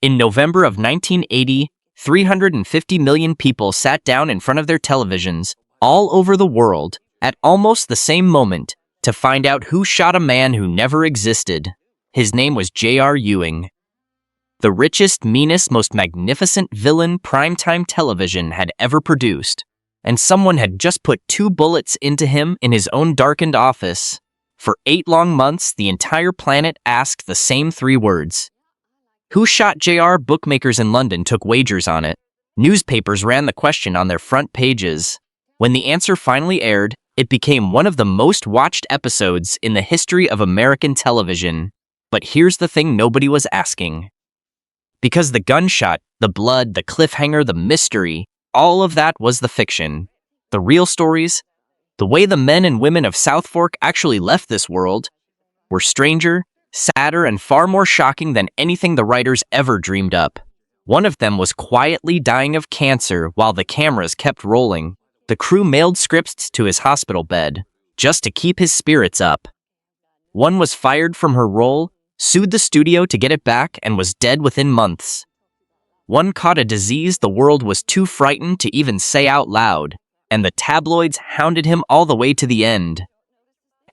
In November of 1980, 350 million people sat down in front of their televisions all over the world at almost the same moment to find out who shot a man who never existed. His name was J.R. Ewing. The richest, meanest, most magnificent villain primetime television had ever produced, and someone had just put 2 bullets into him in his own darkened office. For 8 long months, the entire planet asked the same 3 words. Who shot J.R.? Bookmakers in London took wagers on it. Newspapers ran the question on their front pages. When the answer finally aired, it became one of the most watched episodes in the history of American television. But here's the thing nobody was asking. Because the gunshot, the blood, the cliffhanger, the mystery, all of that was the fiction. The real stories, the way the men and women of South Fork actually left this world, were stranger, sadder, and far more shocking than anything the writers ever dreamed up. One of them was quietly dying of cancer while the cameras kept rolling. The crew mailed scripts to his hospital bed, just to keep his spirits up. One was fired from her role, sued the studio to get it back, and was dead within months. One caught a disease the world was too frightened to even say out loud, and the tabloids hounded him all the way to the end.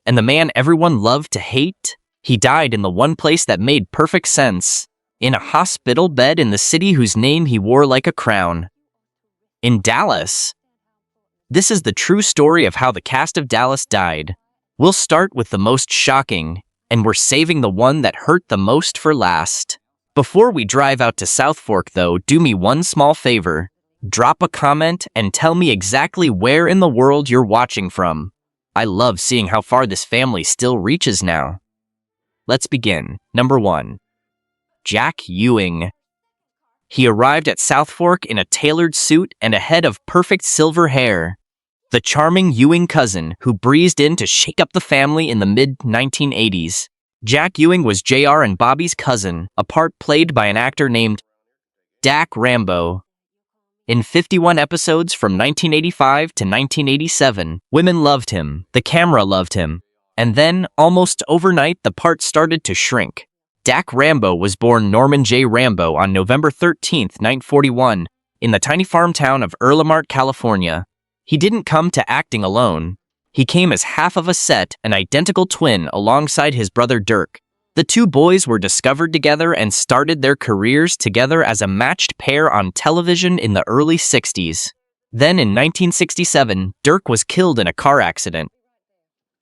And the man everyone loved to hate? He died in the one place that made perfect sense, in a hospital bed in the city whose name he wore like a crown. In Dallas. This is the true story of how the cast of Dallas died. We'll start with the most shocking, and we're saving the one that hurt the most for last. Before we drive out to South Fork, though, do me one small favor. Drop a comment and tell me exactly where in the world you're watching from. I love seeing how far this family still reaches now. Let's begin. Number 1. Jack Ewing. He arrived at South Fork in a tailored suit and a head of perfect silver hair. The charming Ewing cousin who breezed in to shake up the family in the mid-1980s. Jack Ewing was J.R. and Bobby's cousin, a part played by an actor named Dak Rambo. In 51 episodes from 1985 to 1987, women loved him, the camera loved him, and then, almost overnight, the part started to shrink. Dak Rambo was born Norman J. Rambo on November 13, 1941, in the tiny farm town of Earlemont, California. He didn't come to acting alone. He came as half of a set, an identical twin alongside his brother Dirk. The 2 boys were discovered together and started their careers together as a matched pair on television in the early 60s. Then in 1967, Dirk was killed in a car accident.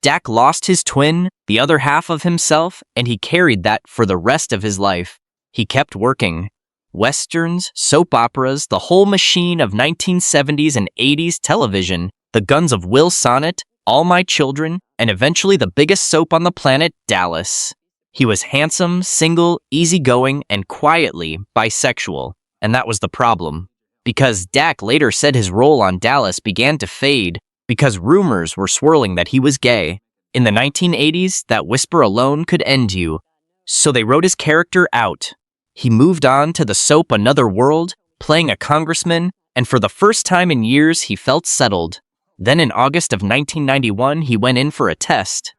Dak lost his twin, the other half of himself, and he carried that for the rest of his life. He kept working. Westerns, soap operas, the whole machine of 1970s and 80s television, The Guns of Will Sonnet, All My Children, and eventually the biggest soap on the planet, Dallas. He was handsome, single, easygoing, and quietly bisexual, and that was the problem. Because Dak later said his role on Dallas began to fade because rumors were swirling that he was gay. In the 1980s, that whisper alone could end you, so they wrote his character out. He moved on to the soap Another World, playing a congressman, and for the first time in years he felt settled. Then in August of 1991, he went in for a test.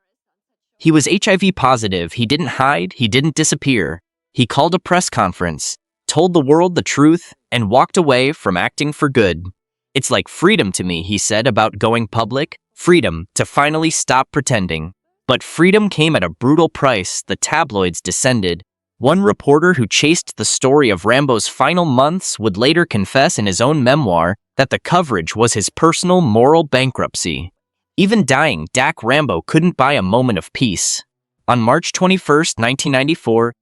He was HIV positive, he didn't hide, he didn't disappear. He called a press conference, told the world the truth, and walked away from acting for good. It's like freedom to me, he said about going public, freedom to finally stop pretending. But freedom came at a brutal price. The tabloids descended. One reporter who chased the story of Rambo's final months would later confess in his own memoir that the coverage was his personal moral bankruptcy. Even dying, Dak Rambo couldn't buy a moment of peace. On March 21, 1994,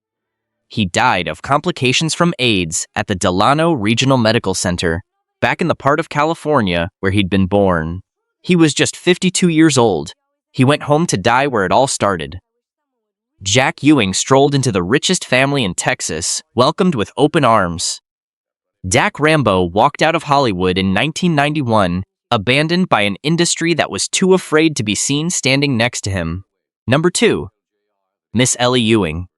he died of complications from AIDS at the Delano Regional Medical Center, back in the part of California where he'd been born. He was just 52 years old. He went home to die where it all started. Jack Ewing strolled into the richest family in Texas, welcomed with open arms. Dak Rambo walked out of Hollywood in 1991, abandoned by an industry that was too afraid to be seen standing next to him. Number 2. Miss Ellie Ewing.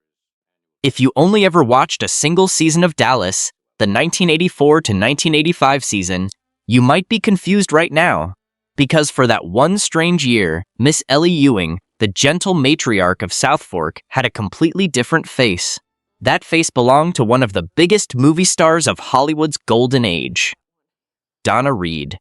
If you only ever watched a single season of Dallas, the 1984 to 1985 season, you might be confused right now. Because for that one strange year, Miss Ellie Ewing, the gentle matriarch of South Fork, had a completely different face. That face belonged to one of the biggest movie stars of Hollywood's golden age, Donna Reed.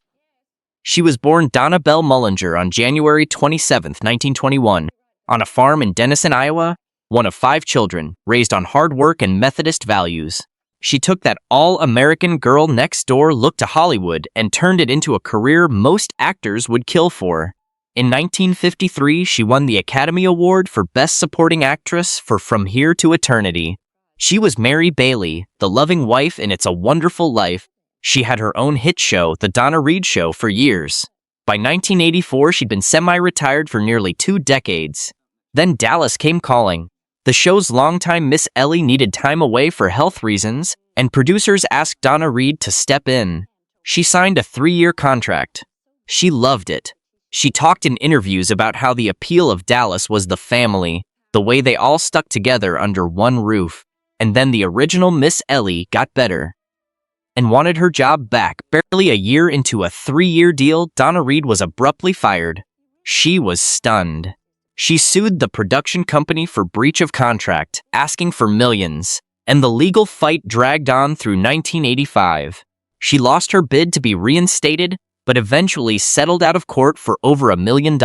She was born Donna Bell Mullinger on January 27, 1921, on a farm in Denison, Iowa, one of 5 children, raised on hard work and Methodist values. She took that all-American girl next door look to Hollywood and turned it into a career most actors would kill for. In 1953, she won the Academy Award for Best Supporting Actress for From Here to Eternity. She was Mary Bailey, the loving wife in It's a Wonderful Life. She had her own hit show, The Donna Reed Show, for years. By 1984, she'd been semi-retired for nearly 2 decades. Then Dallas came calling. The show's longtime Miss Ellie needed time away for health reasons, and producers asked Donna Reed to step in. She signed a 3-year contract. She loved it. She talked in interviews about how the appeal of Dallas was the family, the way they all stuck together under one roof. And then the original Miss Ellie got better and wanted her job back. Barely a year into a 3-year deal, Donna Reed was abruptly fired. She was stunned. She sued the production company for breach of contract, asking for millions, and the legal fight dragged on through 1985. She lost her bid to be reinstated, but eventually settled out of court for over $1 million.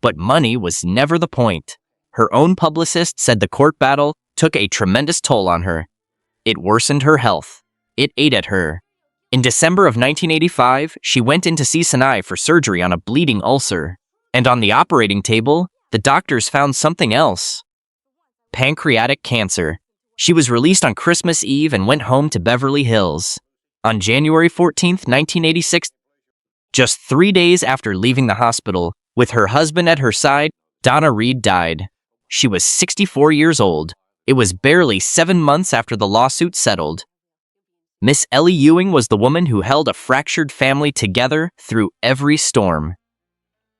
But money was never the point. Her own publicist said the court battle took a tremendous toll on her. It worsened her health. It ate at her. In December of 1985, she went into Cincinnati for surgery on a bleeding ulcer. And on the operating table, the doctors found something else. Pancreatic cancer. She was released on Christmas Eve and went home to Beverly Hills. On January 14, 1986, just 3 days after leaving the hospital, with her husband at her side, Donna Reed died. She was 64 years old. It was barely 7 months after the lawsuit settled. Miss Ellie Ewing was the woman who held a fractured family together through every storm.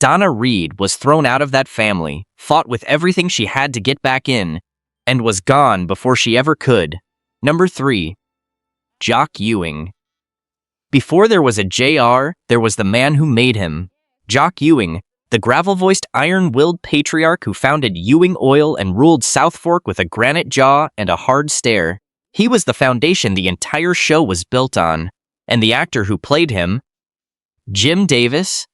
Donna Reed was thrown out of that family, fought with everything she had to get back in, and was gone before she ever could. Number 3. Jock Ewing. Before there was a JR, there was the man who made him. Jock Ewing, the gravel-voiced, iron-willed patriarch who founded Ewing Oil and ruled South Fork with a granite jaw and a hard stare. He was the foundation the entire show was built on, and the actor who played him, Jim Davis,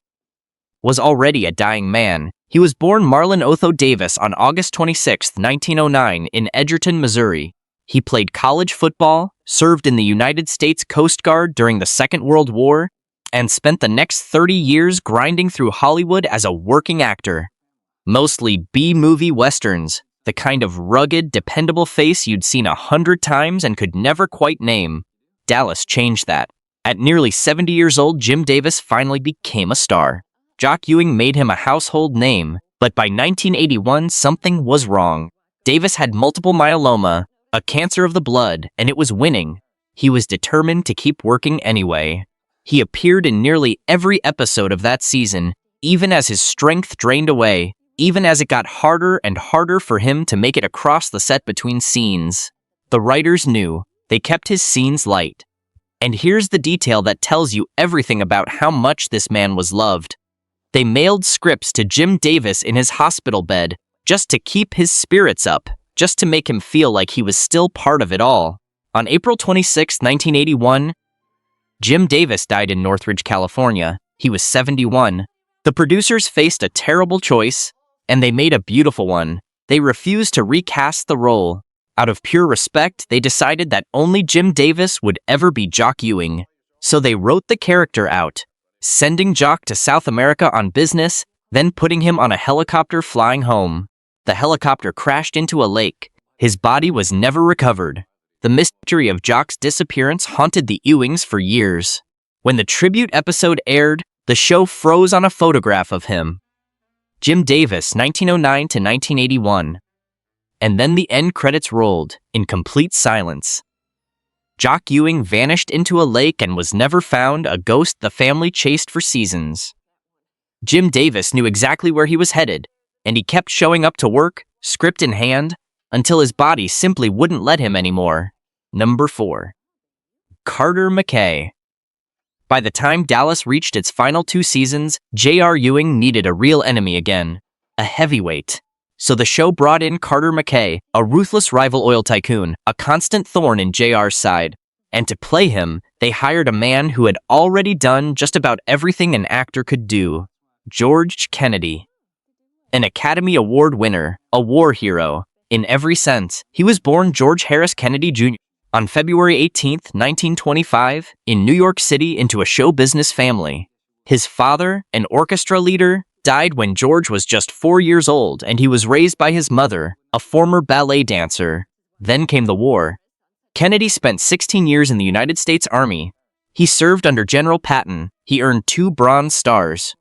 was already a dying man. He was born Marlon Otho Davis on August 26, 1909, in Edgerton, Missouri. He played college football, served in the United States Coast Guard during the Second World War, and spent the next 30 years grinding through Hollywood as a working actor. Mostly B-movie westerns, the kind of rugged, dependable face you'd seen 100 times and could never quite name. Dallas changed that. At nearly 70 years old, Jim Davis finally became a star. Jock Ewing made him a household name, but by 1981, something was wrong. Davis had multiple myeloma, a cancer of the blood, and it was winning. He was determined to keep working anyway. He appeared in nearly every episode of that season, even as his strength drained away, even as it got harder and harder for him to make it across the set between scenes. The writers knew. They kept his scenes light. And here's the detail that tells you everything about how much this man was loved. They mailed scripts to Jim Davis in his hospital bed just to keep his spirits up, just to make him feel like he was still part of it all. On April 26, 1981, Jim Davis died in Northridge, California. He was 71. The producers faced a terrible choice, and they made a beautiful one. They refused to recast the role. Out of pure respect, they decided that only Jim Davis would ever be Jock Ewing. So they wrote the character out, sending Jock to South America on business, then putting him on a helicopter flying home. The helicopter crashed into a lake. His body was never recovered. The mystery of Jock's disappearance haunted the Ewings for years. When the tribute episode aired, the show froze on a photograph of him. Jim Davis, 1909 to 1981. And then the end credits rolled, in complete silence. Jock Ewing vanished into a lake and was never found, a ghost the family chased for seasons. Jim Davis knew exactly where he was headed, and he kept showing up to work, script in hand, until his body simply wouldn't let him anymore. Number 4. Carter McKay. By the time Dallas reached its final 2 seasons, J.R. Ewing needed a real enemy again. A heavyweight. So the show brought in Carter McKay, a ruthless rival oil tycoon, a constant thorn in JR's side. And to play him, they hired a man who had already done just about everything an actor could do, George Kennedy. An Academy Award winner, a war hero, in every sense. He was born George Harris Kennedy Jr. on February 18, 1925, in New York City into a show business family. His father, an orchestra leader, died when George was just 4 years old, and he was raised by his mother, a former ballet dancer. Then came the war. Kennedy spent 16 years in the United States Army. He served under General Patton. He earned 2 Bronze Stars.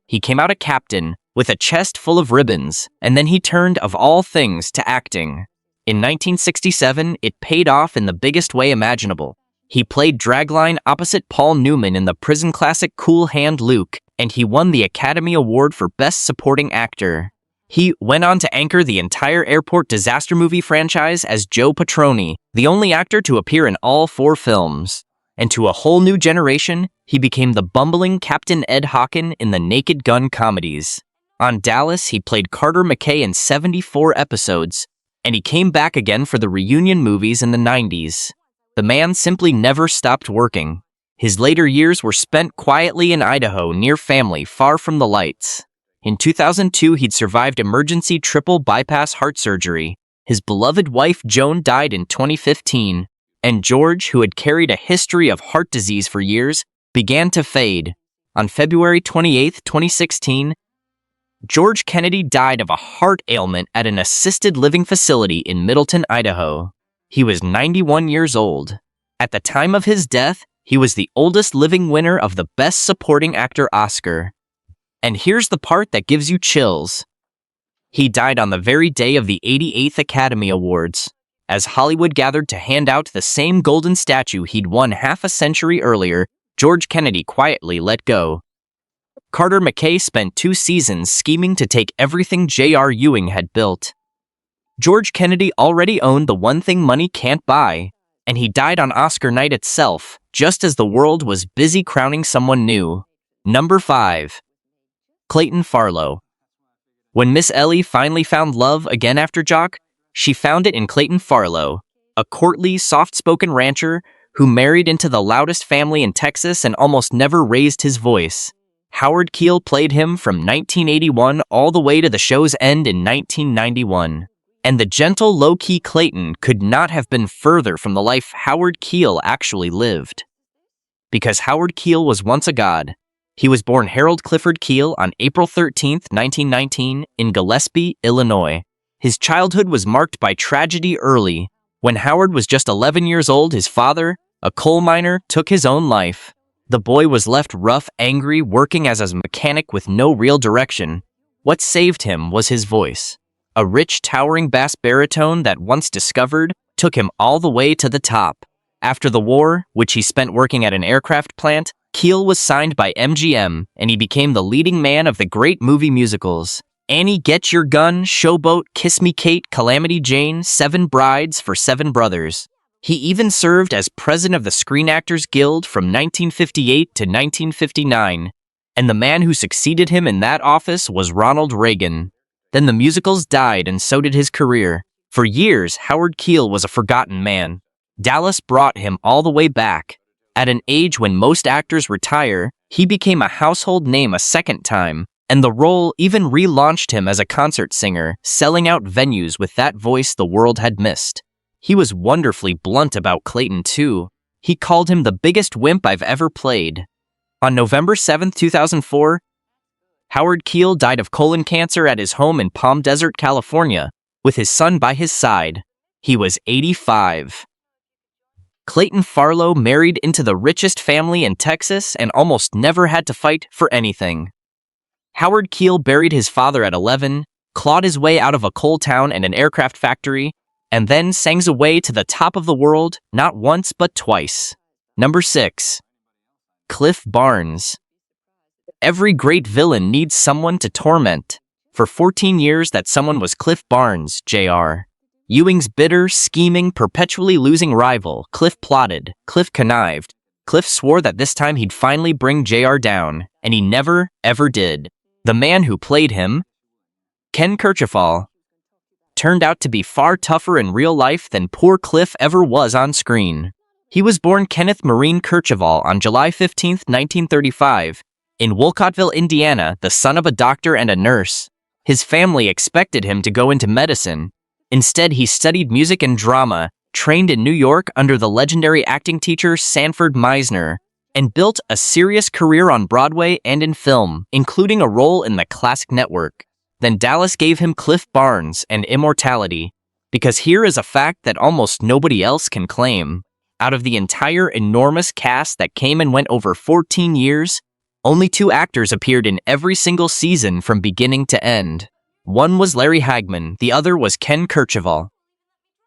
He came out a captain with a chest full of ribbons, and then he turned, of all things, to acting. In 1967, it paid off in the biggest way imaginable. He played dragline opposite Paul Newman in the prison classic Cool Hand Luke, and he won the Academy Award for Best Supporting Actor. He went on to anchor the entire airport disaster movie franchise as Joe Patroni, the only actor to appear in all 4 films. And to a whole new generation, he became the bumbling Captain Ed Hawken in the Naked Gun comedies. On Dallas, he played Carter McKay in 74 episodes, and he came back again for the reunion movies in the 90s. The man simply never stopped working. His later years were spent quietly in Idaho, near family, far from the lights. In 2002, he'd survived emergency triple bypass heart surgery. His beloved wife, Joan, died in 2015, and George, who had carried a history of heart disease for years, began to fade. On February 28, 2016, George Kennedy died of a heart ailment at an assisted living facility in Middleton, Idaho. He was 91 years old. At the time of his death, he was the oldest living winner of the Best Supporting Actor Oscar. And here's the part that gives you chills. He died on the very day of the 88th Academy Awards, as Hollywood gathered to hand out the same golden statue he'd won half a century earlier. George Kennedy quietly let go. Carter McKay spent 2 seasons scheming to take everything J.R. Ewing had built. George Kennedy already owned the one thing money can't buy, and he died on Oscar night itself, just as the world was busy crowning someone new. Number 5. Clayton Farlow. When Miss Ellie finally found love again after Jock, she found it in Clayton Farlow, a courtly, soft-spoken rancher who married into the loudest family in Texas and almost never raised his voice. Howard Keel played him from 1981 all the way to the show's end in 1991. And the gentle, low-key Clayton could not have been further from the life Howard Keel actually lived. Because Howard Keel was once a god. He was born Harold Clifford Keel on April 13, 1919, in Gillespie, Illinois. His childhood was marked by tragedy early. When Howard was just 11 years old, his father, a coal miner, took his own life. The boy was left rough, angry, working as a mechanic with no real direction. What saved him was his voice. A rich, towering bass baritone that, once discovered, took him all the way to the top. After the war, which he spent working at an aircraft plant, Keel was signed by MGM, and he became the leading man of the great movie musicals: Annie, Get Your Gun, Showboat, Kiss Me Kate, Calamity Jane, 7 Brides for 7 Brothers. He even served as president of the Screen Actors Guild from 1958 to 1959, and the man who succeeded him in that office was Ronald Reagan. Then the musicals died, and so did his career. For years, Howard Keel was a forgotten man. Dallas brought him all the way back. At an age when most actors retire, he became a household name a second time, and the role even relaunched him as a concert singer, selling out venues with that voice the world had missed. He was wonderfully blunt about Clayton, too. He called him the biggest wimp I've ever played. On November 7, 2004, Howard Keel died of colon cancer at his home in Palm Desert, California, with his son by his side. He was 85. Clayton Farlow married into the richest family in Texas and almost never had to fight for anything. Howard Keel buried his father at 11, clawed his way out of a coal town and an aircraft factory, and then sang his way to the top of the world, not once but twice. Number 6. Cliff Barnes. Every great villain needs someone to torment. For 14 years, that someone was Cliff Barnes, Jr. Ewing's bitter, scheming, perpetually losing rival. Cliff plotted, Cliff connived. Cliff swore that this time he'd finally bring JR down, and he never, ever did. The man who played him, Ken Kercheval, turned out to be far tougher in real life than poor Cliff ever was on screen. He was born Kenneth Marine Kercheval on July 15, 1935, in Wolcottville, Indiana, the son of a doctor and a nurse. His family expected him to go into medicine. Instead, he studied music and drama, trained in New York under the legendary acting teacher Sanford Meisner, and built a serious career on Broadway and in film, including a role in the Classic Network. Then Dallas gave him Cliff Barnes and immortality, because here is a fact that almost nobody else can claim. Out of the entire enormous cast that came and went over 14 years, only 2 actors appeared in every single season from beginning to end. One was Larry Hagman, the other was Ken Kercheval.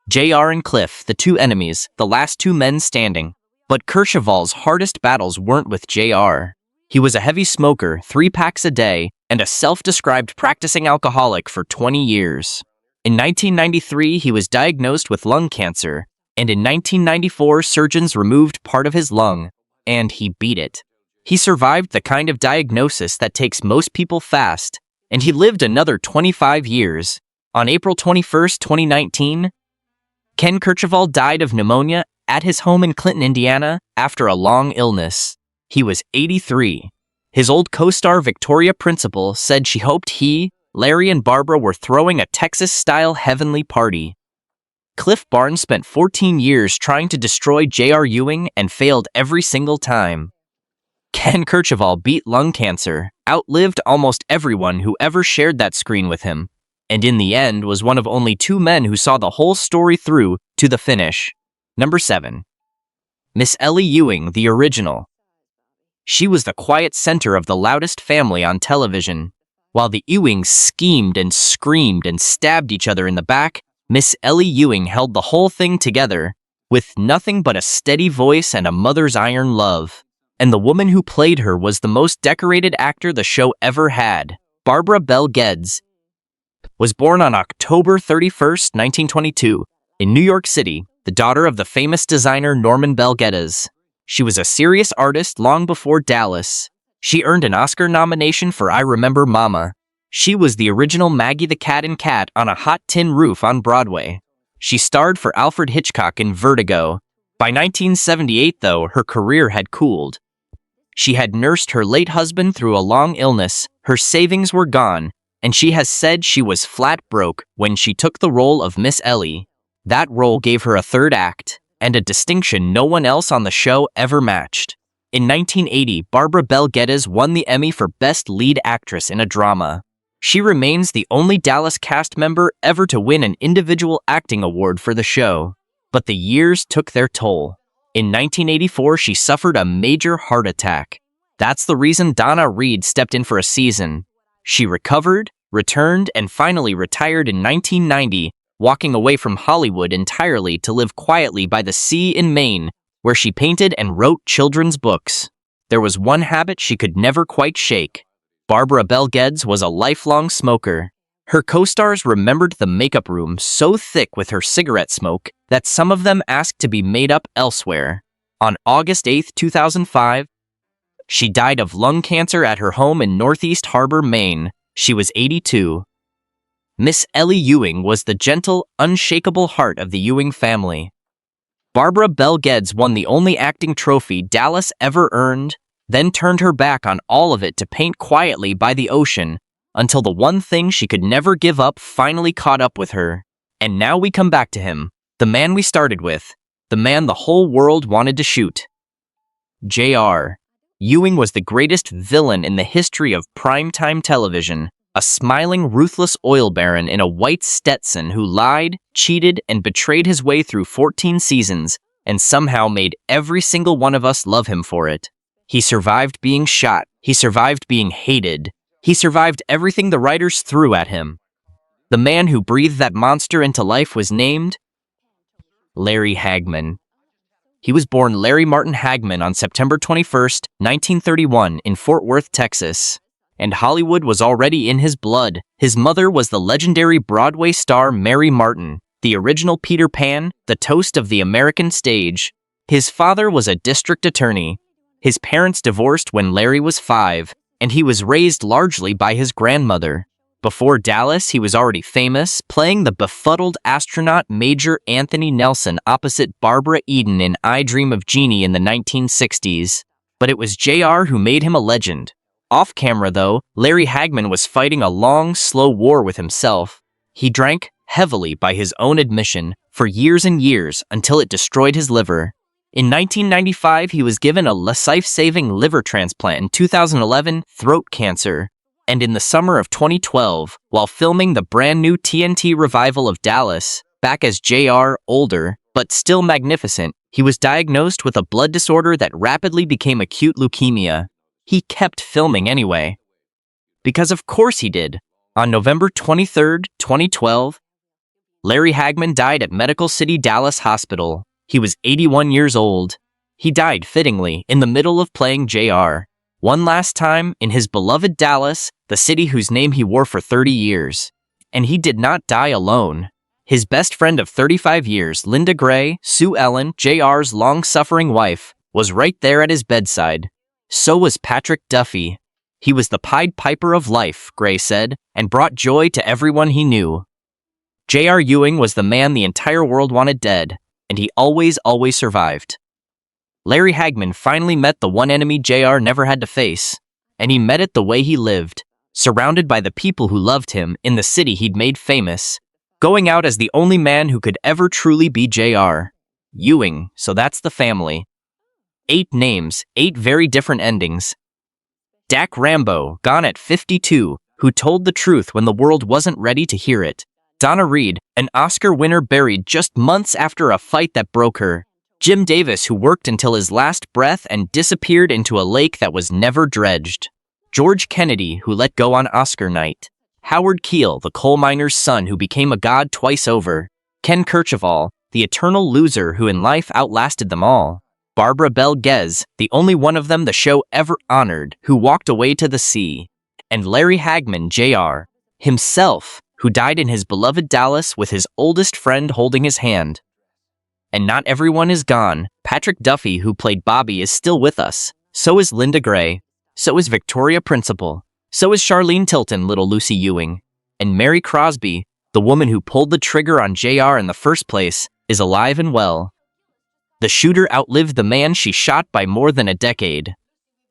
JR and Cliff, the 2 enemies, the last 2 men standing. But Kercheval's hardest battles weren't with JR. He was a heavy smoker, 3 packs a day, and a self-described practicing alcoholic for 20 years. In 1993, he was diagnosed with lung cancer, and in 1994, surgeons removed part of his lung, and he beat it. He survived the kind of diagnosis that takes most people fast, and he lived another 25 years. On April 21, 2019, Ken Kercheval died of pneumonia at his home in Clinton, Indiana, after a long illness. He was 83. His old co-star Victoria Principal said she hoped he, Larry, and Barbara were throwing a Texas-style heavenly party. Cliff Barnes spent 14 years trying to destroy J.R. Ewing and failed every single time. Ken Kercheval beat lung cancer, outlived almost everyone who ever shared that screen with him, and in the end was one of only 2 men who saw the whole story through to the finish. Number 7. Miss Ellie Ewing, the original. She was the quiet center of the loudest family on television. While the Ewings schemed and screamed and stabbed each other in the back, Miss Ellie Ewing held the whole thing together, with nothing but a steady voice and a mother's iron love. And the woman who played her was the most decorated actor the show ever had. Barbara Bel Geddes was born on October 31, 1922, in New York City, the daughter of the famous designer Norman Bel Geddes. She was a serious artist long before Dallas. She earned an Oscar nomination for I Remember Mama. She was the original Maggie the Cat in Cat on a Hot Tin Roof on Broadway. She starred for Alfred Hitchcock in Vertigo. By 1978, though, her career had cooled. She had nursed her late husband through a long illness, her savings were gone, and she has said she was flat broke when she took the role of Miss Ellie. That role gave her a 3rd act, and a distinction no one else on the show ever matched. In 1980, Barbara Bel Geddes won the Emmy for Best Lead Actress in a Drama. She remains the only Dallas cast member ever to win an individual acting award for the show. But the years took their toll. In 1984, she suffered a major heart attack. That's the reason Donna Reed stepped in for a season. She recovered, returned, and finally retired in 1990, walking away from Hollywood entirely to live quietly by the sea in Maine, where she painted and wrote children's books. There was one habit she could never quite shake. Barbara Bel Geddes was a lifelong smoker. Her co-stars remembered the makeup room so thick with her cigarette smoke that some of them asked to be made up elsewhere. On August 8, 2005, she died of lung cancer at her home in Northeast Harbor, Maine. She was 82. Miss Ellie Ewing was the gentle, unshakable heart of the Ewing family. Barbara Bel Geddes won the only acting trophy Dallas ever earned, then turned her back on all of it to paint quietly by the ocean, until the one thing she could never give up finally caught up with her. And now we come back to him, the man we started with, the man the whole world wanted to shoot. J.R. Ewing was the greatest villain in the history of primetime television, a smiling, ruthless oil baron in a white Stetson who lied, cheated, and betrayed his way through 14 seasons, and somehow made every single one of us love him for it. He survived being shot. He survived being hated. He survived everything the writers threw at him. The man who breathed that monster into life was named Larry Hagman. He was born Larry Martin Hagman on September 21, 1931, in Fort Worth, Texas. And Hollywood was already in his blood. His mother was the legendary Broadway star Mary Martin, the original Peter Pan, the toast of the American stage. His father was a district attorney. His parents divorced when Larry was 5, and he was raised largely by his grandmother. Before Dallas, he was already famous, playing the befuddled astronaut Major Anthony Nelson opposite Barbara Eden in I Dream of Jeannie in the 1960s. But it was JR who made him a legend. Off camera, though, Larry Hagman was fighting a long, slow war with himself. He drank heavily, by his own admission, for years and years until it destroyed his liver. In 1995, he was given a life-saving liver transplant. In 2011, throat cancer. And in the summer of 2012, while filming the brand new TNT revival of Dallas, back as JR, older, but still magnificent, he was diagnosed with a blood disorder that rapidly became acute leukemia. He kept filming anyway. Because of course he did. On November 23, 2012, Larry Hagman died at Medical City Dallas Hospital. He was 81 years old. He died, fittingly, in the middle of playing JR. One last time, in his beloved Dallas, the city whose name he wore for 30 years. And he did not die alone. His best friend of 35 years, Linda Gray, Sue Ellen, JR's long-suffering wife, was right there at his bedside. So was Patrick Duffy. He was the Pied Piper of life, Gray said, and brought joy to everyone he knew. J.R. Ewing was the man the entire world wanted dead, and he always survived. Larry Hagman finally met the one enemy JR never had to face, and he met it the way he lived, surrounded by the people who loved him in the city he'd made famous, going out as the only man who could ever truly be JR. Ewing, so that's the family. 8 names, 8 very different endings. Dak Rambo, gone at 52, who told the truth when the world wasn't ready to hear it. Donna Reed, an Oscar winner buried just months after a fight that broke her. Jim Davis, who worked until his last breath and disappeared into a lake that was never dredged. George Kennedy, who let go on Oscar night. Howard Keel, the coal miner's son who became a god twice over. Ken Kercheval, the eternal loser who in life outlasted them all. Barbara Bel Gez, the only one of them the show ever honored, who walked away to the sea. And Larry Hagman, Jr., himself, who died in his beloved Dallas with his oldest friend holding his hand. And not everyone is gone. Patrick Duffy, who played Bobby, is still with us. So is Linda Gray. So is Victoria Principal. So is Charlene Tilton, little Lucy Ewing. And Mary Crosby, the woman who pulled the trigger on JR in the first place, is alive and well. The shooter outlived the man she shot by more than a decade.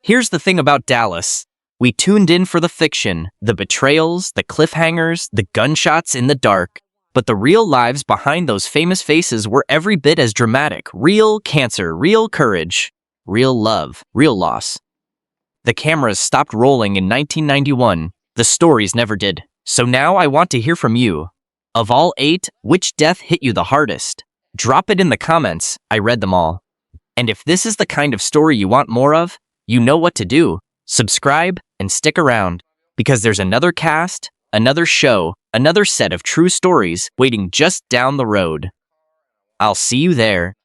Here's the thing about Dallas. We tuned in for the fiction, the betrayals, the cliffhangers, the gunshots in the dark. But the real lives behind those famous faces were every bit as dramatic. Real cancer, real courage, real love, real loss. The cameras stopped rolling in 1991. The stories never did. So now I want to hear from you. Of all 8, which death hit you the hardest? Drop it in the comments. I read them all. And if this is the kind of story you want more of, you know what to do. Subscribe and stick around, because there's another cast, another show, another set of true stories waiting just down the road. I'll see you there.